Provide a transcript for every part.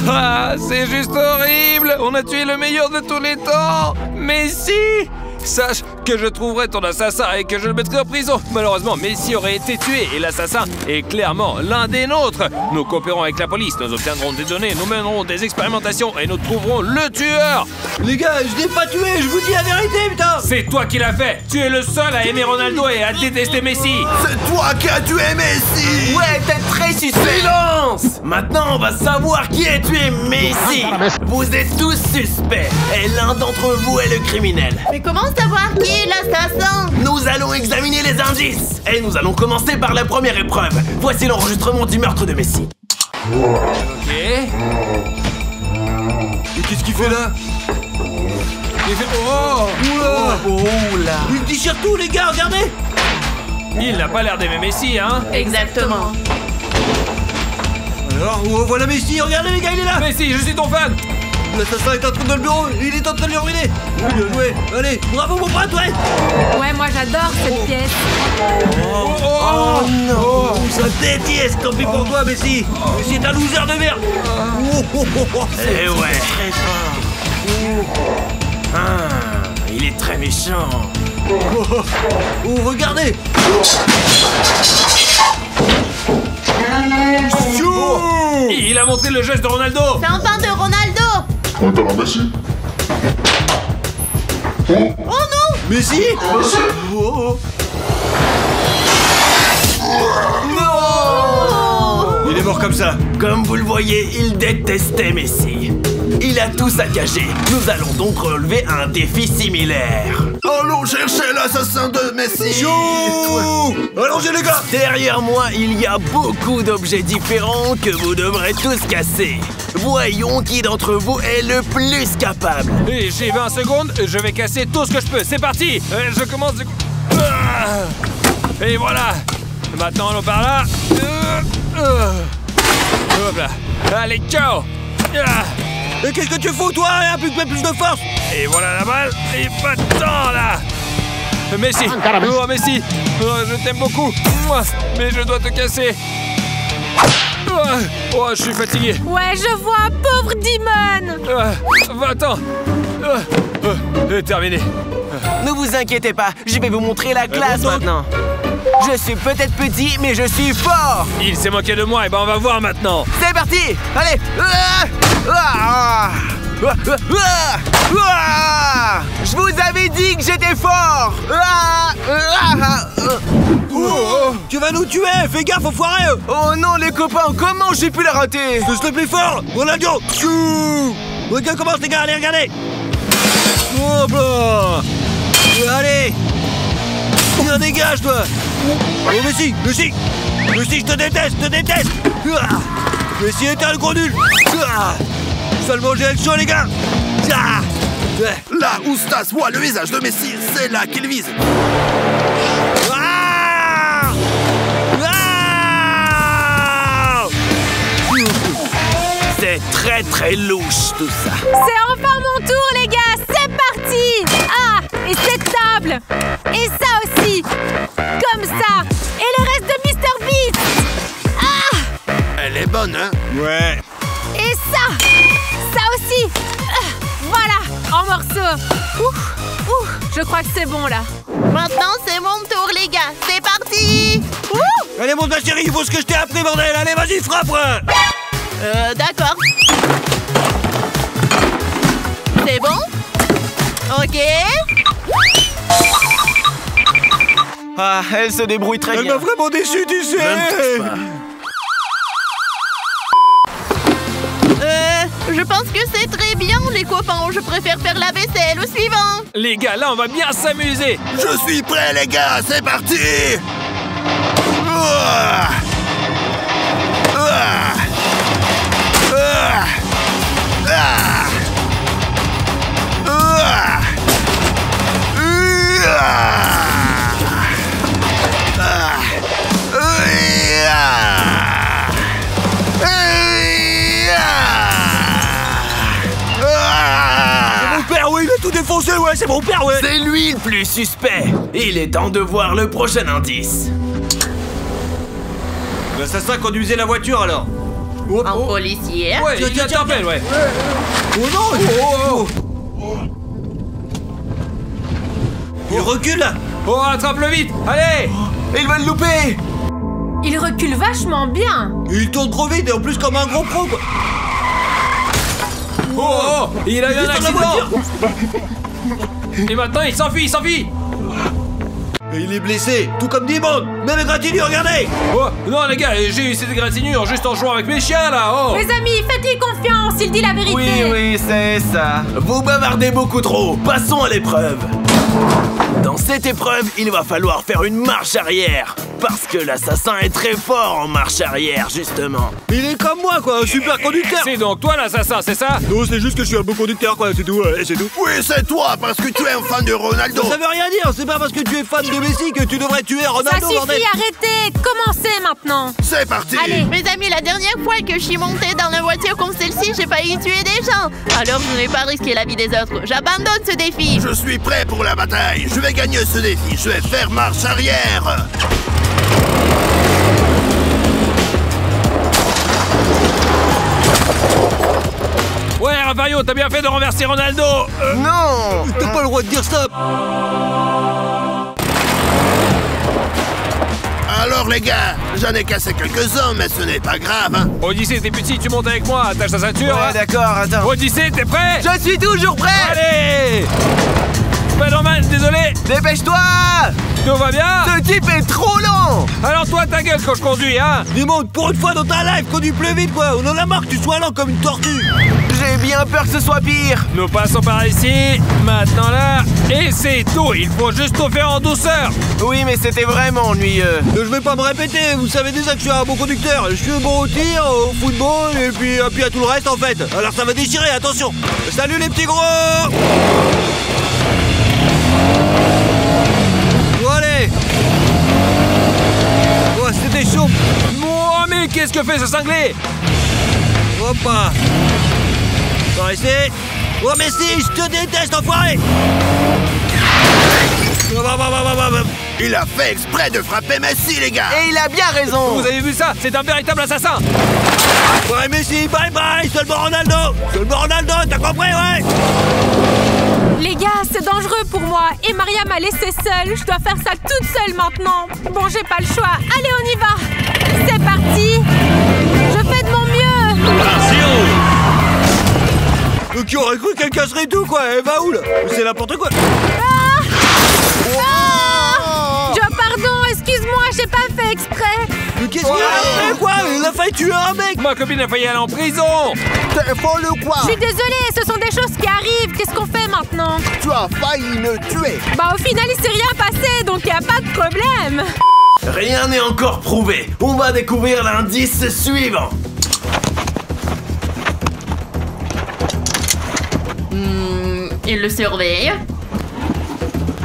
Ah, c'est juste horrible. On a tué le meilleur de tous les temps. Messi. Sache que je trouverai ton assassin et que je le mettrai en prison. Malheureusement, Messi aurait été tué et l'assassin est clairement l'un des nôtres. Nous coopérons avec la police, nous obtiendrons des données, nous mènerons des expérimentations et nous trouverons le tueur. Les gars, je l'ai pas tué, je vous dis la vérité, putain. C'est toi qui l'as fait. Tu es le seul à aimer Ronaldo et à détester Messi. C'est toi qui as tué Messi. Ouais, t'es très suspect. Silence. Maintenant, on va savoir qui a tué Messi. Vous êtes tous suspects et l'un d'entre vous est le criminel. Mais comment savoir qui est l'assassin? Nous allons examiner les indices et nous allons commencer par la première épreuve. Voici l'enregistrement du meurtre de Messi. Ok. Et qu'est-ce qu'il fait là? Il fait... Oh. Oula. Oula. Il déchire tout, les gars, regardez. Il n'a pas l'air d'aimer Messi, hein? Exactement. Alors, voilà Messi, regardez les gars, il est là. Messi, je suis ton fan. L'assassin est entré dans le bureau, il est en train de le ruiner. Bien joué, allez, bravo mon pote, ouais. Ouais, moi j'adore cette pièce. Oh non, ça déteste, tant pis pour toi Messi. Messi est un loser de merde. Eh ouais. Très fort. Ah, il est très méchant. Oh, regardez. Il a montré le geste de Ronaldo. C'est un pain de Ronaldo. On est à Messi. Oh non. Messi. Oh. Oh. Il est mort comme ça. Comme vous le voyez, il détestait Messi. Il a tout saccagé. Nous allons donc relever un défi similaire. Allons chercher l'assassin de Messi. Allongez les gars. Derrière moi, il y a beaucoup d'objets différents que vous devrez tous casser. Voyons qui d'entre vous est le plus capable. Et j'ai 20 secondes, je vais casser tout ce que je peux. C'est parti. Je commence. Et voilà. Maintenant, allons par là. Hop là. Allez, ciao. Et qu'est-ce que tu fous toi? Un peu plus de force. Et voilà la balle. Et pas de temps là. Messi. Oh, Messi. Oh, je t'aime beaucoup. Mais je dois te casser. Oh, je suis fatigué. Ouais, je vois, pauvre Dimon. 20 ans. Terminé. Ne vous inquiétez pas, je vais vous montrer la classe maintenant. Je suis peut-être petit, mais je suis fort. Il s'est moqué de moi, et ben on va voir maintenant. C'est parti. Allez. Je vous avais dit que j'étais fort. Tu vas nous tuer, fais gaffe, enfoiré. Oh non, les copains, comment j'ai pu la rater? S'il te plaît fort. Ronaldo. Regarde comment les gars, allez, regardez. Hop là. Allez. Viens, dégage, toi. Oh, Messi, Messi, je te déteste, Messi est un gros nul. Seulement j'ai le choix, les gars. Là où Stas voit le visage de Messi, c'est là qu'il vise. C'est très très louche tout ça. C'est enfin mon tour, les gars. C'est parti. Ah, et cette table. Et ça aussi. Comme ça. Et le reste de Mr. Beast. Ah. Elle est bonne, hein? Ouais. Et ça. Ça aussi. Voilà, en morceaux. Je crois que c'est bon, là. Maintenant, c'est mon tour, les gars. C'est parti. Allez, monte ma chérie, il faut ce que je t'ai appris, bordel. Allez, vas-y, frappe. D'accord. C'est bon? Ok. Ah, elle se débrouille très Elle bien. m'a vraiment déçu, tu sais. Je pense que c'est très bien, les copains. Je préfère faire la vaisselle au suivant. Les gars, là, on va bien s'amuser. Je suis prêt, les gars, c'est parti. Tout défoncé, ouais, c'est mon père, ouais. C'est lui le plus suspect. Il est temps de voir le prochain indice. L'assassin conduisait la voiture, alors. Un policier. Ouais, il t'interpelle, ouais. Oh non. Il recule là. Oh, attrape-le vite. Allez. Il va le louper. Il recule vachement bien. Il tourne trop vite et en plus comme un gros pro quoi. Oh, il a eu un Juste dans la accident. voiture. Et maintenant, il s'enfuit. Et il est blessé, tout comme Dimon. Même égratignure, regardez. Oh, non, les gars, j'ai eu cette égratignure juste en jouant avec mes chiens, là. Oh. Mes amis, faites-lui confiance, il dit la vérité. Oui, c'est ça. Vous bavardez beaucoup trop. Passons à l'épreuve. Dans cette épreuve, il va falloir faire une marche arrière. Parce que l'assassin est très fort en marche arrière, justement. Il est comme moi quoi, un super conducteur. C'est donc toi l'assassin, c'est ça? Non, c'est juste que je suis un bon conducteur quoi, c'est tout, c'est tout. Oui, c'est toi, parce que tu es un fan de Ronaldo. Ça veut rien dire, c'est pas parce que tu es fan de Messi que tu devrais tuer Ça Ronaldo, bordel. suffit, arrêtez. Commencez maintenant. C'est parti. Allez. Mes amis, la dernière fois que je suis montée dans la voiture comme celle-ci, j'ai failli tuer des gens. Alors je ne vais pas risquer la vie des autres. J'abandonne ce défi. Je suis prêt pour la bataille. Je vais gagner ce défi. Je vais faire marche arrière. Ouais, Rafario, t'as bien fait de renverser Ronaldo. Non. T'as pas le droit de dire stop. Alors les gars, j'en ai cassé quelques-uns, mais ce n'est pas grave. Hein. Odyssée, t'es petit, tu montes avec moi, attache ta ceinture. Ouais, d'accord, attends. Odyssée, t'es prêt? Je suis toujours prêt. Allez! Spider-Man, désolé! Dépêche-toi. Tout va bien? Ce type est trop lent. Alors toi, ta gueule quand je conduis, hein? Dimon, pour une fois dans ta life, conduis plus vite quoi. On en a marre que tu sois lent comme une tortue. J'ai bien peur que ce soit pire. Nous passons par ici, maintenant là, et c'est tout, il faut juste tout faire en douceur. Oui, mais c'était vraiment ennuyeux. Je vais pas me répéter, vous savez déjà que je suis un bon conducteur. Je suis bon au tir, au football et puis à tout le reste en fait. Alors ça va déchirer, attention. Salut les petits gros. Bon allez. Oh, c'était chaud. Oh, mais qu'est-ce que fait ce cinglé? Hop. Par ici. Oh mais si, je te déteste enfoiré. Il a fait exprès de frapper Messi, les gars. Et il a bien raison. Vous avez vu ça? C'est un véritable assassin. Ouais Messi, bye bye. Seulement Ronaldo. Seulement Ronaldo, t'as compris, ouais. Les gars, c'est dangereux pour moi. Et Maria m'a laissée seule. Je dois faire ça toute seule maintenant. Bon, j'ai pas le choix. Allez, on y va. C'est parti. Je fais de mon mieux. Qui aurait cru qu'elle casserait tout quoi. Elle va où là? C'est n'importe quoi. Joe, pardon, excuse-moi, j'ai pas fait exprès. Mais qu'est-ce qu'il a fait quoi? Il a failli tuer un mec. Ma copine a failli aller en prison. T'es folle ou quoi? Je suis désolée, ce sont des choses qui arrivent. Qu'est-ce qu'on fait maintenant? Tu as failli me tuer. Bah, au final, il s'est rien passé, donc y a pas de problème. Rien n'est encore prouvé. On va découvrir l'indice suivant. Il le surveille.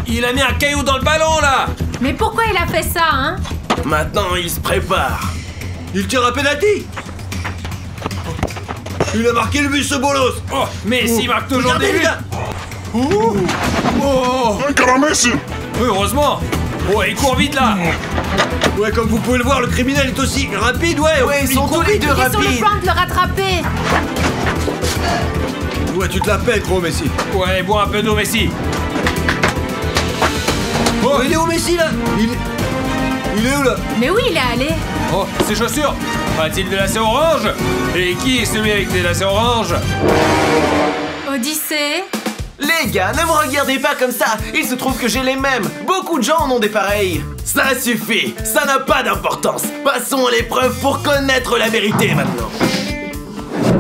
Il a mis un caillou dans le ballon, là. Mais pourquoi il a fait ça, hein? Maintenant, il se prépare. Il tire un penalty. Il a marqué le but ce bolos. Oh, mais s'il marque toujours Regardez des les buts. gars. Oh, Messi. heureusement. Oh, il court vite, là. Ouais, comme vous pouvez le voir, le criminel est aussi rapide, ouais. Ouais, ils il sont court tous les vite. deux Il est sur le rapides. point de le rattraper. Ouais, tu te la pètes, gros Messi. Ouais, bois un peu d'eau, Messi. Oh, il est où Messi là? Il est où là? Mais où il est allé? Oh, ses chaussures. A-t-il des lacets orange? Et qui est celui avec des lacets orange? Odyssée? Les gars, ne me regardez pas comme ça. Il se trouve que j'ai les mêmes. Beaucoup de gens en ont des pareils. Ça suffit. Ça n'a pas d'importance. Passons à l'épreuve pour connaître la vérité maintenant.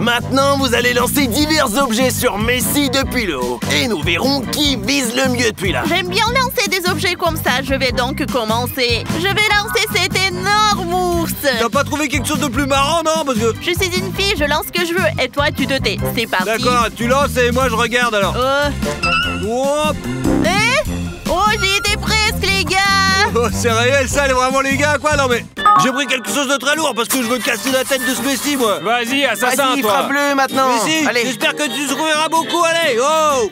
Maintenant, vous allez lancer divers objets sur Messi depuis le haut. Et nous verrons qui vise le mieux depuis là. J'aime bien lancer des objets comme ça. Je vais donc commencer. Je vais lancer cet énorme ours. T'as pas trouvé quelque chose de plus marrant, non? Parce que... Je suis une fille, je lance ce que je veux. Et toi, tu te tais. C'est parti. D'accord, tu lances et moi je regarde alors. Hop. Oh, j'y étais presque, les gars. Oh, c'est réel ça, vraiment les gars, quoi? Non mais... J'ai pris quelque chose de très lourd parce que je veux casser la tête de ce Messi, moi. Vas-y, assassin, Vas-y, toi. frappe-le maintenant. Messi, Allez. j'espère que tu souriras beaucoup, allez. Oh.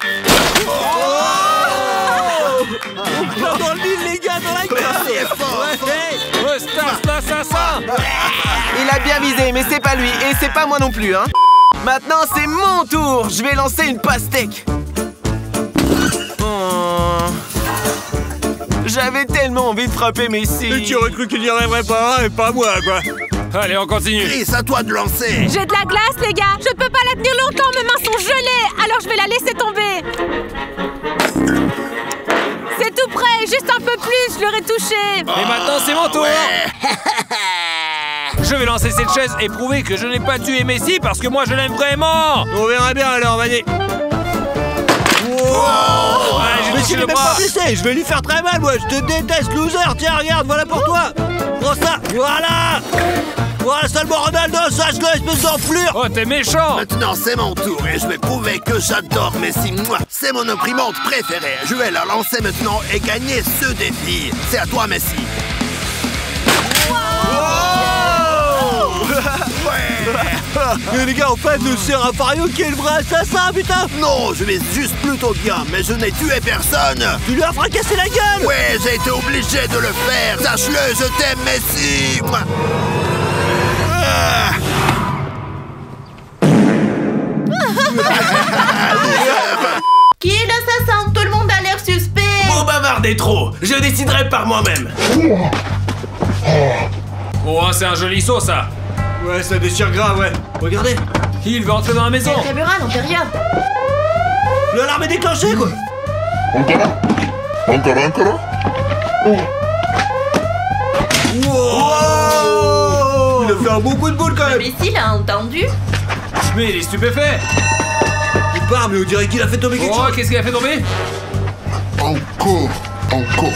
Dans le mille, les gars, dans la gueule. Messi est fort. Ouais. Ouais, Stas l'assassin! Il a bien visé, mais c'est pas lui, et c'est pas moi non plus, hein. Maintenant, c'est mon tour. Je vais lancer une pastèque. Oh. J'avais tellement envie de frapper Messi. Et tu aurais cru qu'il n'y arriverait pas, et pas moi, quoi. Allez, on continue. Chris, à toi de lancer. J'ai de la glace, les gars. Je ne peux pas la tenir longtemps, mes mains sont gelées. Alors je vais la laisser tomber. C'est tout près, juste un peu plus, je l'aurais touché. Et maintenant, c'est mon tour. Je vais lancer cette chaise et prouver que je n'ai pas tué Messi parce que moi, je l'aime vraiment. On verra bien alors, vas-y. Allez, j'ai touché le même bras. pas blessé, je vais lui faire très mal, moi. Je te déteste, loser. Tiens, regarde, voilà pour toi. Prends ça, voilà. Voilà seulement Ronaldo, sache-le, espèce d'enflure. Oh, t'es méchant. Maintenant, c'est mon tour et je vais prouver que j'adore Messi. Moi, c'est mon imprimante préférée. Je vais la lancer maintenant et gagner ce défi. C'est à toi, Messi. Mais les gars, en fait, c'est Raffario qui est le vrai assassin, putain. Non, je vais juste plutôt bien, mais je n'ai tué personne. Tu lui as fracassé la gueule. Ouais, j'ai été obligé de le faire. Sache-le, je t'aime, Messi. Moi. Qui est l'assassin? Tout le monde a l'air suspect. Vous bavardez trop. Je déciderai par moi-même. Oh, c'est un joli saut, ça. Ouais, ça déchire grave, ouais. Regardez, Il veut entrer dans la maison. Caméra n'en fait rien. l'alarme est déclenchée, quoi. Encore. Wow. Il a fait un bon coup de boule, quand même. Mais s'il a entendu. Mais il est stupéfait. Il part, mais on dirait qu'il a fait tomber quelque Oh, chose. qu'est-ce qu'il a fait tomber? Encore,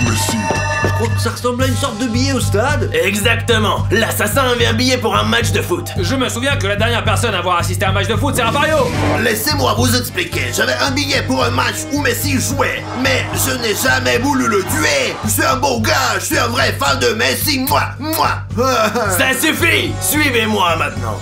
Messi. Je crois que ça ressemble à une sorte de billet au stade. Exactement. L'assassin avait un billet pour un match de foot. Je me souviens que la dernière personne à avoir assisté à un match de foot, c'est Raffario. Laissez-moi vous expliquer. J'avais un billet pour un match où Messi jouait, mais je n'ai jamais voulu le tuer. Je suis un beau gars, je suis un vrai fan de Messi. Moi. Ça suffit. Suivez-moi maintenant.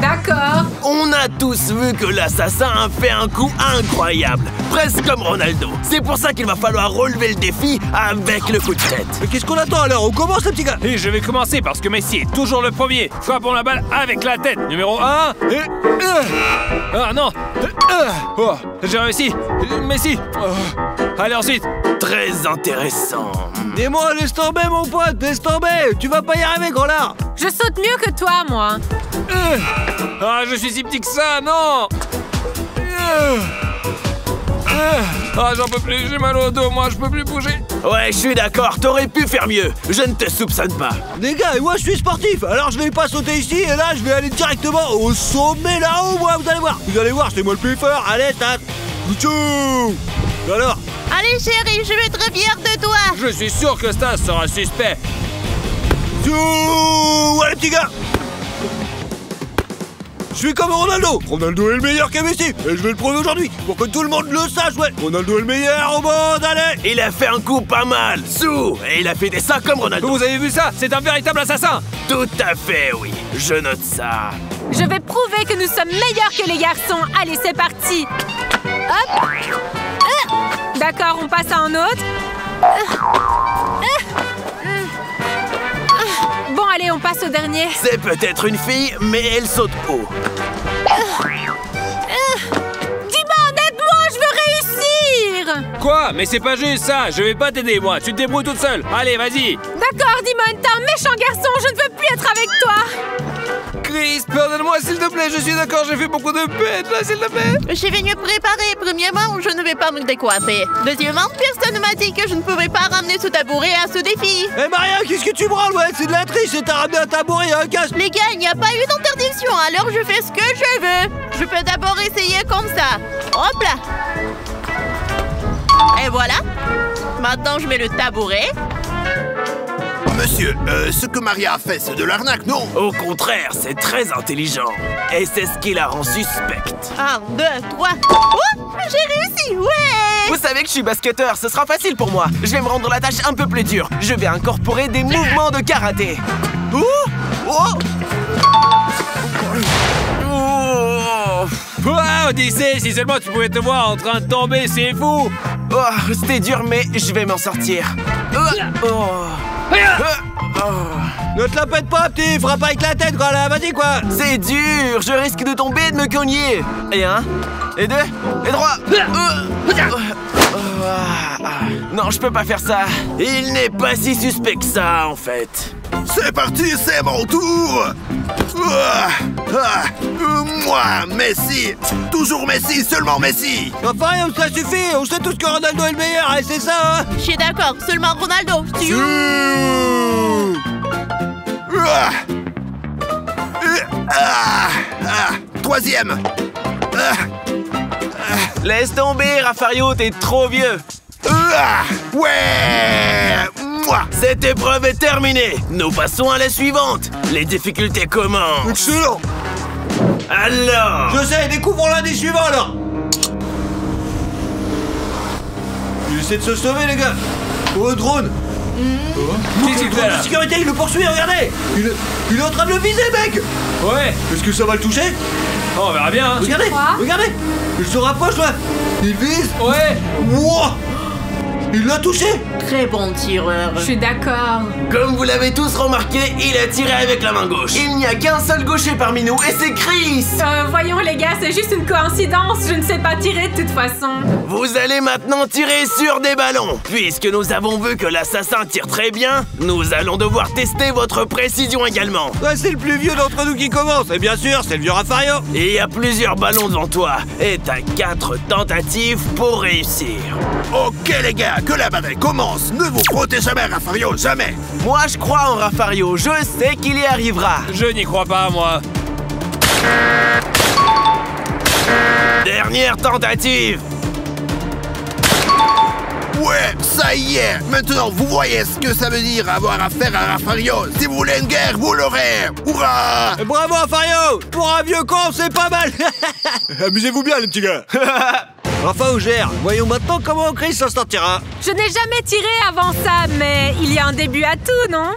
D'accord. On a tous vu que l'assassin a fait un coup incroyable, presque comme Ronaldo. C'est pour ça qu'il va falloir relever le défi avec le coup de tête. Mais qu'est-ce qu'on attend alors? On commence, les petits gars. Et je vais commencer parce que Messi est toujours le premier. Frappons la balle avec la tête. Numéro 1. Et... Ah non. Oh, j'ai réussi. Messi. Oh. Allez, ensuite. Très intéressant. Dis-moi, laisse tomber, mon pote, laisse tomber. Tu vas pas y arriver, gros lard. Je saute mieux que toi, moi. Ah, je suis si petit que ça, non. Ah, j'en peux plus, j'ai mal au dos, moi, je peux plus bouger. Ouais, je suis d'accord, t'aurais pu faire mieux. Je ne te soupçonne pas. Les gars, et moi je suis sportif, alors je vais pas sauter ici et là je vais aller directement au sommet là-haut, moi, vous allez voir. Vous allez voir, c'est moi le plus fort. Allez, tac. Tchou. Alors, Allez chérie, je vais être fière de toi. Je suis sûr que Stas sera suspect. tchou. Allez, petits gars. Je suis comme Ronaldo. Ronaldo est le meilleur que Messi. Et je vais le prouver aujourd'hui pour que tout le monde le sache, ouais. Ronaldo est le meilleur au monde, allez. Il a fait un coup pas mal, sous, et il a fait des sacs comme Ronaldo. Vous avez vu ça? C'est un véritable assassin. Tout à fait, oui. Je note ça. Je vais prouver que nous sommes meilleurs que les garçons. Allez, c'est parti. Hop. D'accord, on passe à un autre. Bon, allez, on passe au dernier. C'est peut-être une fille, mais elle saute haut. Dis-moi, aide-moi, je veux réussir. Quoi? Mais c'est pas juste ça. Je vais pas t'aider, moi. Tu te débrouilles toute seule. Allez, vas-y. D'accord, Dimon, t'es un méchant garçon. Je ne veux plus être avec toi. Chris, pardonne-moi, s'il te plaît. Je suis d'accord, j'ai fait beaucoup de peine, là, s'il te plaît. Je suis venue préparer. Premièrement, je ne vais pas me décoiffer. Deuxièmement, personne ne m'a dit que je ne pouvais pas ramener ce tabouret à ce défi. Eh Maria, qu'est-ce que tu branles, ouais? C'est de la triche et t'as ramené un tabouret et un casque. Les gars, il n'y a pas eu d'interdiction, alors je fais ce que je veux. Je peux d'abord essayer comme ça. Hop là. Et voilà. Maintenant, je mets le tabouret. Monsieur, ce que Maria a fait, c'est de l'arnaque, non? Au contraire, c'est très intelligent. Et c'est ce qui la rend suspecte. 1, 2, 3. Oh, j'ai réussi, ouais. Vous savez que je suis basketteur, ce sera facile pour moi. Je vais me rendre la tâche un peu plus dure. Je vais incorporer des mouvements de karaté. Oh, oh. Wow, Odyssey, si seulement tu pouvais te voir en train de tomber, c'est fou. Oh, c'était dur, mais je vais m'en sortir. Ne te la pète pas, petit, frappe avec la tête, quoi, là, vas-y, quoi. C'est dur, je risque de tomber et de me cogner. Et un, et deux, et trois. Non, je peux pas faire ça. Il n'est pas si suspect que ça, en fait. C'est parti, c'est mon tour. Moi, Messi. Toujours Messi, seulement Messi. Enfin, ça suffit, on sait tous que Ronaldo est le meilleur, et c'est ça, hein. Je suis d'accord, seulement Ronaldo. Troisième. Laisse tomber, Raffario, t'es trop vieux. Ouais. Moi. Cette épreuve est terminée. Nous passons à la suivante. Les difficultés commencent. Excellent. Alors, Je sais, découvrons l'un des suivants, alors. Il essaie de se sauver, les gars. Oh, drone. Qu'est-ce qu'il fait, Drone là? de sécurité, il le poursuit, regardez. Il est en train de le viser, mec. Ouais. Est-ce que ça va le toucher? Oh, on verra bien. Hein. Regardez, regardez. Il se rapproche, là. Il vise. Ouais. Wow. Il l'a touché. Très bon tireur. Je suis d'accord. comme vous l'avez tous remarqué, il a tiré avec la main gauche. Il n'y a qu'un seul gaucher parmi nous et c'est Chris. Voyons les gars, c'est juste une coïncidence. Je ne sais pas tirer de toute façon. Vous allez maintenant tirer sur des ballons. Puisque nous avons vu que l'assassin tire très bien, nous allons devoir tester votre précision également. Ouais, c'est le plus vieux d'entre nous qui commence. Et bien sûr, c'est le vieux Raffario. Et il y a plusieurs ballons devant toi. Et t'as 4 tentatives pour réussir. Ok les gars, que la bataille commence. Ne vous frottez jamais, Raffario, jamais. Moi je crois en Raffario, je sais qu'il y arrivera. Je n'y crois pas, moi. Dernière tentative. Ouais, ça y est. Maintenant, vous voyez ce que ça veut dire avoir affaire à Raffario. Si vous voulez une guerre, vous l'aurez. Hurrah! Bravo Raffario. Pour un vieux con, c'est pas mal. Amusez-vous bien, les petits gars. Enfin, on gère. Voyons maintenant comment Chris s'en sortira. Je n'ai jamais tiré avant ça, mais il y a un début à tout, non?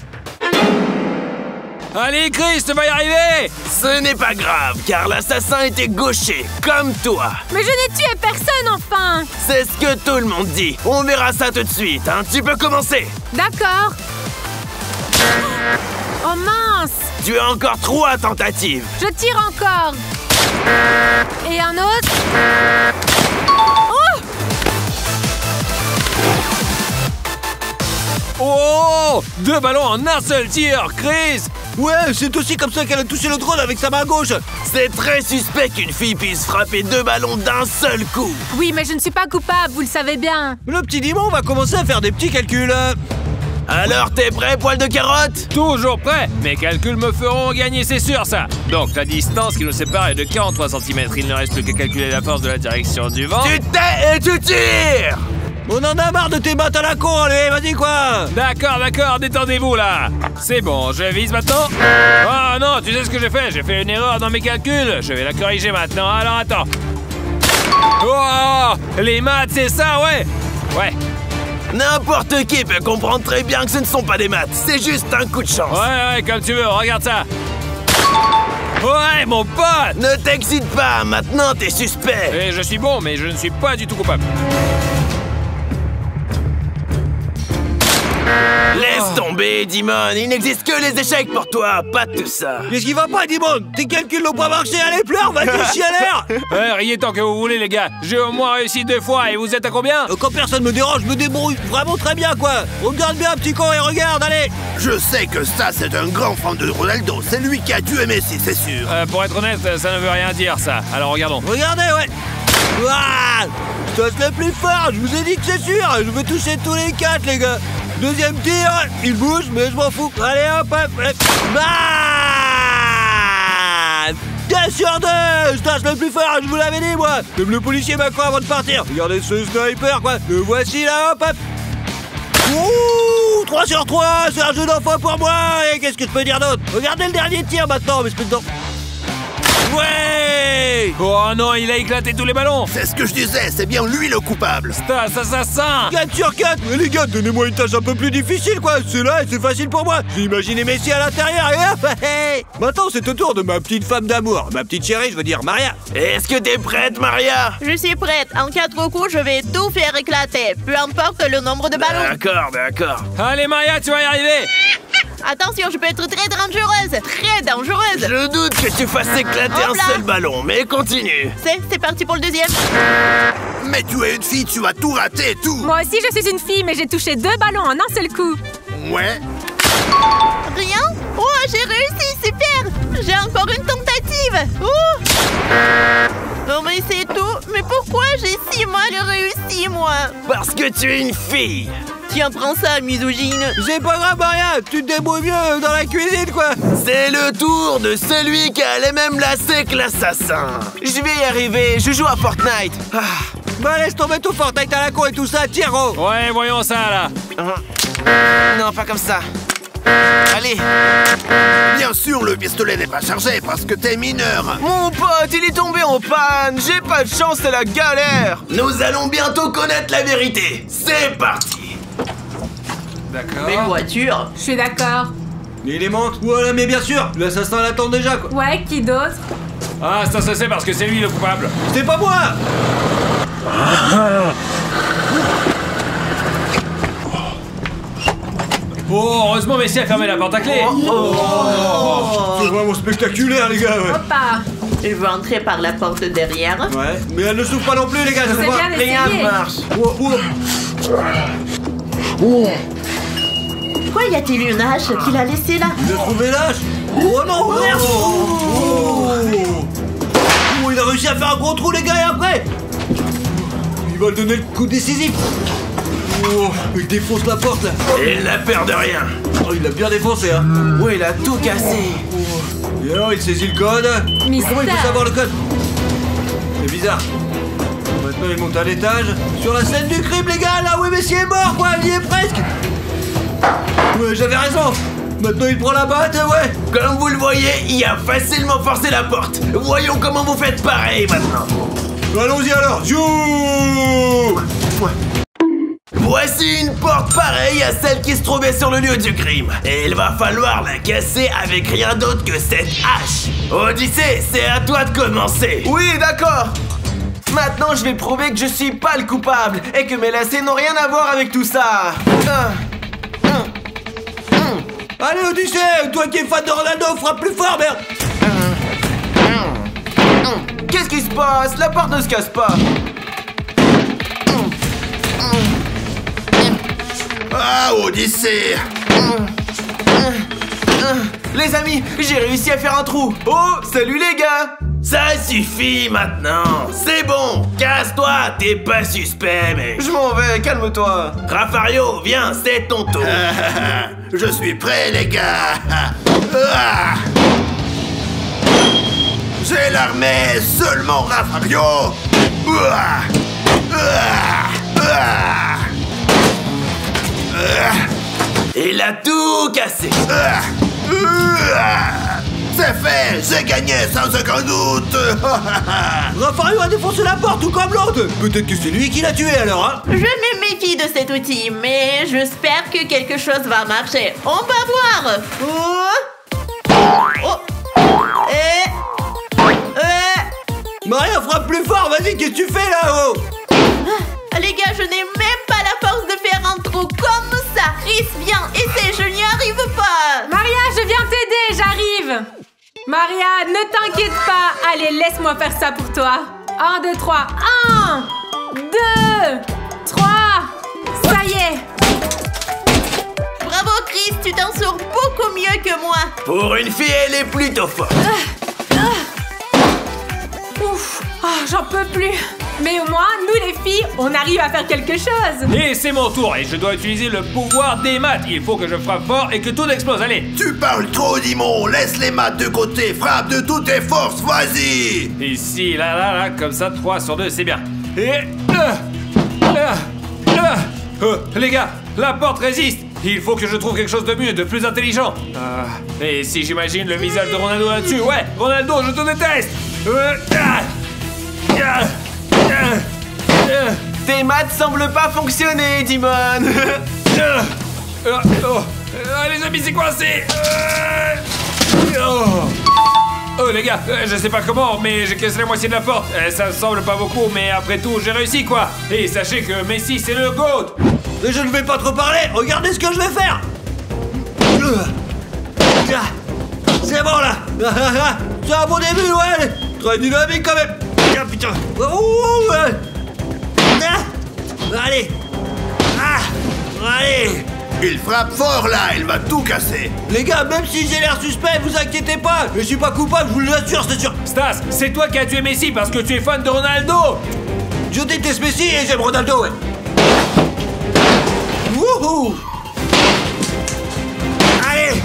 Allez, Chris, tu vas y arriver. Ce n'est pas grave, car l'assassin était gaucher, comme toi. Mais je n'ai tué personne, enfin! C'est ce que tout le monde dit. On verra ça tout de suite, hein. Tu peux commencer. D'accord. Oh mince! Tu as encore 3 tentatives. Je tire encore. Et un autre. Oh, 2 ballons en un seul tir, Chris. Ouais, c'est aussi comme ça qu'elle a touché le drone avec sa main gauche. C'est très suspect qu'une fille puisse frapper 2 ballons d'un seul coup. Oui, mais je ne suis pas coupable, vous le savez bien. Le petit Dimon va commencer à faire des petits calculs. Alors t'es prêt, poil de carotte? Toujours prêt. Mes calculs me feront gagner, c'est sûr, ça. Donc, la distance qui nous sépare est de 43 cm. Il ne reste plus qu'à calculer la force de la direction du vent. Tu tais et tu tires. On en a marre de tes battes à la con, allez, vas-y quoi. D'accord, détendez-vous, là. C'est bon, je vise maintenant. Oh non, tu sais ce que j'ai fait? J'ai fait une erreur dans mes calculs. Je vais la corriger maintenant. Alors, attends. Oh, les maths, c'est ça, ouais. Ouais. N'importe qui peut comprendre très bien que ce ne sont pas des maths, c'est juste un coup de chance. Ouais, comme tu veux, regarde ça. Ouais, mon pote. Ne t'excite pas, maintenant t'es suspect. Et je suis bon, mais je ne suis pas du tout coupable. Laisse tomber, Dimon, il n'existe que les échecs pour toi, pas tout ça. Qu'est-ce qui va pas, Dimon? Tes calculs n'ont pas marché, allez, pleure, va te chier à l'air. Ouais, riez tant que vous voulez, les gars. J'ai au moins réussi 2 fois, et vous êtes à combien? Quand personne me dérange, je me débrouille vraiment très bien, quoi. Regarde bien, petit con, et regarde, allez. Je sais que ça, c'est un grand fan de Ronaldo. C'est lui qui a tué Messi, c'est sûr. Pour être honnête, ça ne veut rien dire, ça. Alors, regardons. Regardez, ouais. Ouah, ça se lève plus fort, je vous ai dit que c'est sûr. Je veux toucher tous les 4, les gars. Deuxième tir, il bouge, mais je m'en fous. Allez, hop, hop, hop. Ah 2 sur 2. Je tâche le plus fort, je vous l'avais dit, moi. Comme le policier Macron avant de partir. Regardez ce sniper, quoi. Le voici, là, hop, hop. Ouh, 3 sur 3, c'est un jeu d'enfant pour moi. Et qu'est-ce que je peux dire d'autre? Regardez le dernier tir, maintenant, mais c'est dedans. Ouais. Oh non, il a éclaté tous les ballons. C'est ce que je disais, c'est bien lui le coupable. Stas, assassin. 4 sur 4. Mais les gars, donnez-moi une tâche un peu plus difficile, quoi. C'est là et c'est facile pour moi. J'ai imaginé Messi à l'intérieur et hop, hey. Maintenant, c'est au tour de ma petite femme d'amour. Ma petite chérie, je veux dire Maria. Est-ce que t'es prête, Maria? Je suis prête. En 4 coups, je vais tout faire éclater. Peu importe le nombre de ballons. D'accord. Allez, Maria, tu vas y arriver. Attention, je peux être très dangereuse. Très dangereuse. Je doute que tu fasses éclater Hop là. un seul ballon, mais continue. C'est parti pour le deuxième. Mais tu es une fille, tu vas tout rater, tout. Moi aussi, je suis une fille, mais j'ai touché 2 ballons en un seul coup. Ouais. Rien? Oh, j'ai réussi, super! J'ai encore une tentative! Oh, oh mais c'est tout! Mais pourquoi j'ai si mal réussi, moi? Parce que tu es une fille. Tiens, prends ça, misogyne! C'est pas grave, Maria. Tu te débrouilles mieux dans la cuisine, quoi. C'est le tour de celui qui a les mêmes lacets que l'assassin. Je vais y arriver, je joue à Fortnite. Ah. Bah, laisse tomber tout Fortnite à la con et tout ça, tire, gros. Ouais, voyons ça, là. Non, pas comme ça. Allez. Bien sûr, le pistolet n'est pas chargé parce que t'es mineur. Mon pote, il est tombé en panne. J'ai pas de chance, c'est la galère. Nous allons bientôt connaître la vérité. C'est parti. D'accord. Mais voiture! Je suis d'accord. Il les monte. Voilà, mais bien sûr, l'assassin l'attend déjà, quoi. Ouais, qui d'autre? Ah, ça se sait parce que c'est lui le coupable. C'est pas moi. Oh, heureusement, Messi a fermé la porte à clé. C'est vraiment spectaculaire, les gars, ouais. Hoppa. Je veux entrer par la porte derrière. Ouais, mais elle ne souffre pas non plus, les gars, je C'est sais pas. bien Rien essayé. ne marche. Pourquoi y a-t-il une hache qu'il a laissée là? Il a trouvé l'âge. Oh non, merde. Oh, il a réussi à faire un gros trou, les gars, et après il va donner le coup décisif. Oh, il défonce la porte, là. Il n'a peur de rien. Oh, il l'a bien défoncé, hein. Oui, il a tout cassé. Et alors, il saisit le code. Mystère. Comment il peut savoir le code? C'est bizarre. Maintenant, il monte à l'étage. Sur la scène du crime, les gars, là où Messi est mort, quoi. Il y est presque. Ouais, j'avais raison. Maintenant, il prend la batte, ouais. Comme vous le voyez, il a facilement forcé la porte. Voyons comment vous faites pareil maintenant. Allons-y alors. Zou. Voici une porte pareille à celle qui se trouvait sur le lieu du crime. Et il va falloir la casser avec rien d'autre que cette hache. Odyssée, c'est à toi de commencer. Oui, d'accord. Maintenant, je vais prouver que je suis pas le coupable et que mes lacets n'ont rien à voir avec tout ça. Allez, Odyssée, toi qui es fan de Ronaldo, frappe plus fort, merde. Qu'est-ce qui se passe? La porte ne se casse pas. Ah, Odyssée. Les amis, j'ai réussi à faire un trou. Oh, salut les gars. Ça suffit maintenant. C'est bon, casse-toi, t'es pas suspect, mec. Je m'en vais, calme-toi. Rafario, viens, c'est ton tour. Je suis prêt, les gars. Ah. J'ai l'armée, seulement Rafario. Ah. Ah. Ah. Il a tout cassé. Ah. Ah. C'est fait, j'ai gagné sans aucun doute. Rafario a défoncé la porte tout comme l'autre. Peut-être que c'est lui qui l'a tué alors, hein. Je me méfie de cet outil, mais j'espère que quelque chose va marcher. On va voir! Oh. Maria, frappe plus fort, vas-y, qu'est-ce que tu fais là-haut? Les gars, je n'ai même pas la force de faire un trou comme ça. Risse bien, essaie, je n'y arrive pas. Maria, je viens t'aider, j'arrive. Maria, ne t'inquiète pas. Allez, laisse-moi faire ça pour toi. 1, 2, 3. 1, 2, 3. Ça y est. Bravo Chris, tu t'en sors beaucoup mieux que moi. Pour une fille, elle est plutôt forte. Ouf, j'en peux plus. Mais au moins, nous les filles, on arrive à faire quelque chose. Et c'est mon tour et je dois utiliser le pouvoir des maths. Il faut que je frappe fort et que tout explose. Allez. Tu parles trop, Dimon. Laisse les maths de côté. Frappe de toutes tes forces. Vas-y. Ici, là, comme ça, 3 sur 2, c'est bien. Et... les gars, la porte résiste. Il faut que je trouve quelque chose de mieux, de plus intelligent. Et si j'imagine le visage de Ronaldo là-dessus. Ouais, Ronaldo, je te déteste. Tes maths semblent pas fonctionner, Dimon. Les amis, c'est coincé. Oh les gars, je sais pas comment, mais j'ai cassé la moitié de la porte. Ça me semble pas beaucoup, mais après tout, j'ai réussi quoi. Et sachez que Messi, c'est le GOAT. Mais je ne vais pas trop parler, regardez ce que je vais faire. c'est bon là. C'est un bon début, ouais. Très dynamique quand même. Ah putain. Ouh, allez. Allez. Il frappe fort là, il va tout casser. Les gars, même si j'ai l'air suspect, vous inquiétez pas. Je suis pas coupable, je vous l'assure, c'est sûr. Stas, c'est toi qui as tué Messi parce que tu es fan de Ronaldo. Je déteste Messi et j'aime Ronaldo, ouais. Wouhou. Allez.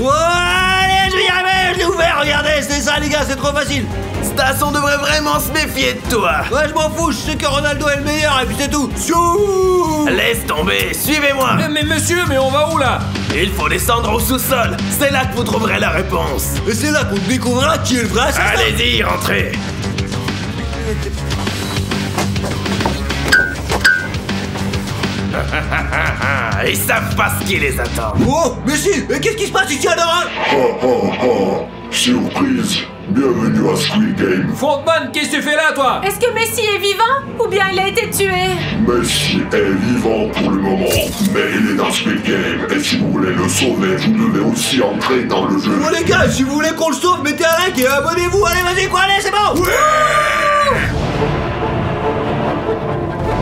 Oh, allez, je vais y arriver, je l'ai ouvert, regardez, c'est ça les gars, c'est trop facile. Stas, on devrait vraiment se méfier de toi. Ouais, je m'en fous, je sais que Ronaldo est le meilleur et puis c'est tout. Tchou. Laisse tomber, suivez-moi. Mais monsieur, mais on va où là? Il faut descendre au sous-sol. C'est là que vous trouverez la réponse. Et c'est là qu'on découvrira qui est le vrai assassin. Allez-y, rentrez. Ils savent pas ce qui les attend. Oh, mais si, mais qu'est-ce qui se passe ici alors? Surprise. Bienvenue à Squid Game. Frontman, qu'est-ce que tu fais là, toi? Est-ce que Messi est vivant ou bien il a été tué? Messi est vivant pour le moment, mais il est dans Squid Game. Et si vous voulez le sauver, vous devez aussi entrer dans le jeu. Bon les gars, si vous voulez qu'on le sauve, mettez un like et abonnez-vous. Allez, vas-y, quoi, allez, c'est bon. Ouais.